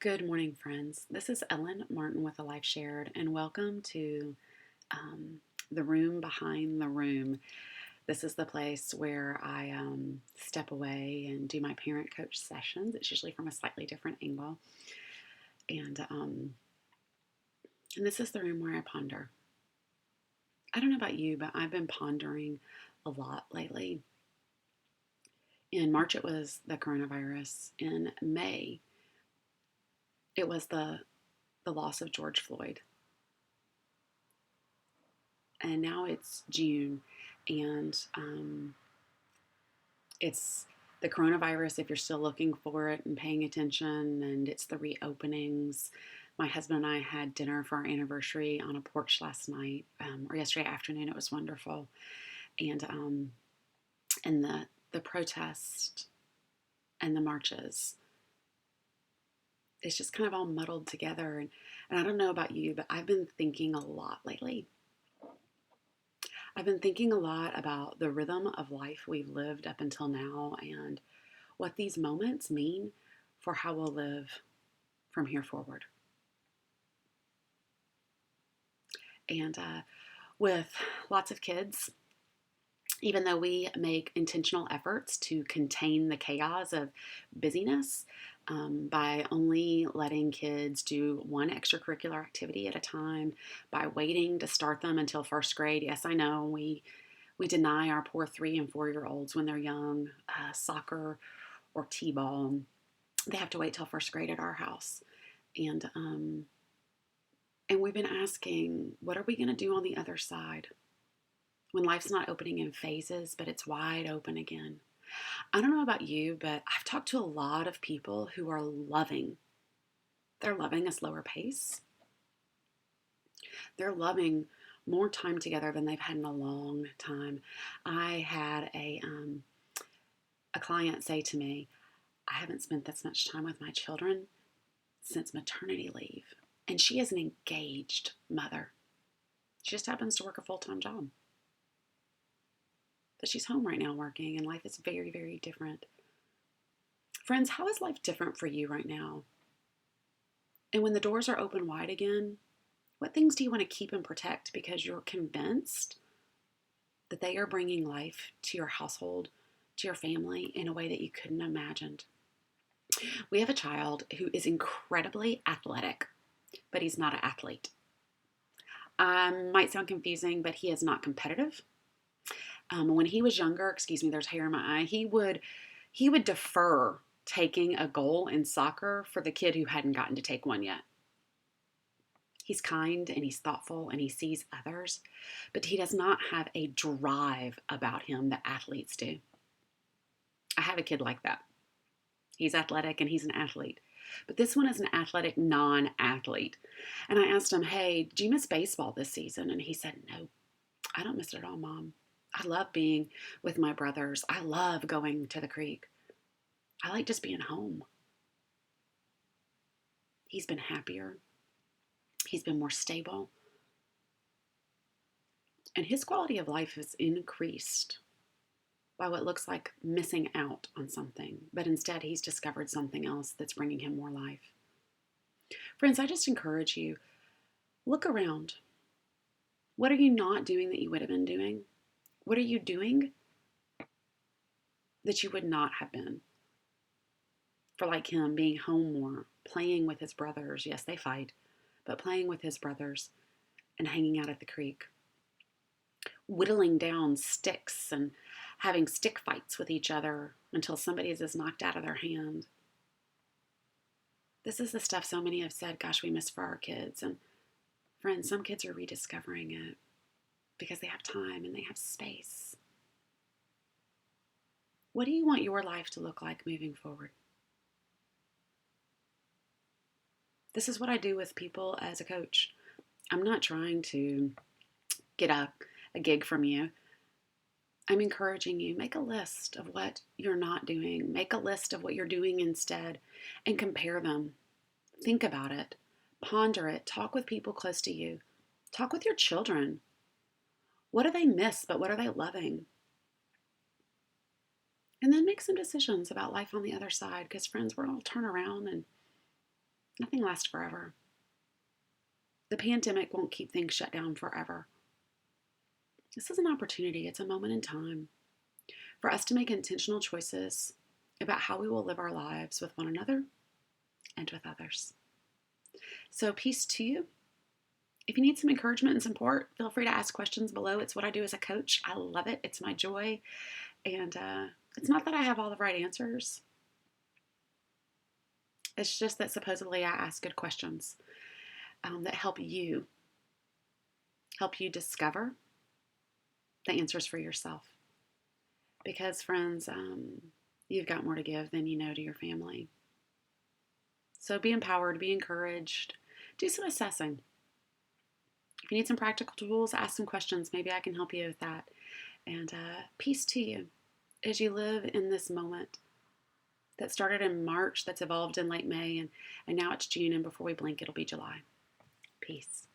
Good morning, friends. This is Ellen Martin with A Life Shared, and welcome to the room behind the room. This is the place where I step away and do my parent coach sessions. It's usually from a slightly different angle, and this is the room where I ponder. I don't know about you, but I've been pondering a lot lately. In March, it was the coronavirus. In May, it was the loss of George Floyd. And now it's June, and it's the coronavirus if you're still looking for it and paying attention, and it's the reopenings. My husband and I had dinner for our anniversary on a porch last night, or yesterday afternoon. It was wonderful, and the protest and the marches. It's just kind of all muddled together, and I don't know about you, but I've been thinking a lot lately. I've been thinking a lot about the rhythm of life we've lived up until now and what these moments mean for how we'll live from here forward. And with lots of kids, even though we make intentional efforts to contain the chaos of busyness by only letting kids do one extracurricular activity at a time, by waiting to start them until first grade. Yes, I know we deny our poor 3 and 4 year olds when they're young soccer or t-ball. They have to wait till first grade at our house, and we've been asking, what are we going to do on the other side? When life's not opening in phases, but it's wide open again. I don't know about you, but I've talked to a lot of people who are loving. They're loving a slower pace. They're loving more time together than they've had in a long time. I had a client say to me, I haven't spent this much time with my children since maternity leave. And she is an engaged mother. She just happens to work a full-time job. But she's home right now working, and life is very, very different. Friends, how is life different for you right now? And when the doors are open wide again, what things do you want to keep and protect because you're convinced that they are bringing life to your household, to your family in a way that you couldn't have imagined? We have a child who is incredibly athletic, but he's not an athlete. Might sound confusing, but he is not competitive. When he was younger, excuse me, there's hair in my eye, he would defer taking a goal in soccer for the kid who hadn't gotten to take one yet. He's kind and he's thoughtful and he sees others, but he does not have a drive about him that athletes do. I have a kid like that. He's athletic and he's an athlete. But this one is an athletic non-athlete. And I asked him, hey, do you miss baseball this season? And he said, no, I don't miss it at all, Mom. I love being with my brothers. I love going to the creek. I like just being home. He's been happier. He's been more stable. And his quality of life has increased by what looks like missing out on something. But instead, he's discovered something else that's bringing him more life. Friends, I just encourage you, look around. What are you not doing that you would have been doing? What are you doing that you would not have been? For like him, being home more, playing with his brothers. Yes, they fight, but playing with his brothers and hanging out at the creek. Whittling down sticks and having stick fights with each other until somebody is knocked out of their hand. This is the stuff so many have said, gosh, we miss for our kids. And friends, some kids are rediscovering it because they have time and they have space. What do you want your life to look like moving forward? This is what I do with people as a coach. I'm not trying to get a gig from you. I'm encouraging you, make a list of what you're not doing. Make a list of what you're doing instead and compare them. Think about it. Ponder it. Talk with people close to you. Talk with your children. What do they miss, but what are they loving? And then make some decisions about life on the other side, because friends, we're all turn around and Nothing lasts forever. The pandemic won't keep things shut down forever. This is an opportunity, it's a moment in time for us to make intentional choices about how we will live our lives with one another and with others. So, peace to you. If you need some encouragement and support, feel free to ask questions below. It's what I do as a coach. I love it. It's my joy. And it's not that I have all the right answers. It's just that supposedly I ask good questions that help you discover the answers for yourself. Because, friends, you've got more to give than you know to your family. So be empowered, be encouraged, do some assessing. If you need some practical tools, ask some questions. Maybe I can help you with that. And peace to you as you live in this moment that started in March, that's evolved in late May, and now it's June, and before we blink, it'll be July. Peace.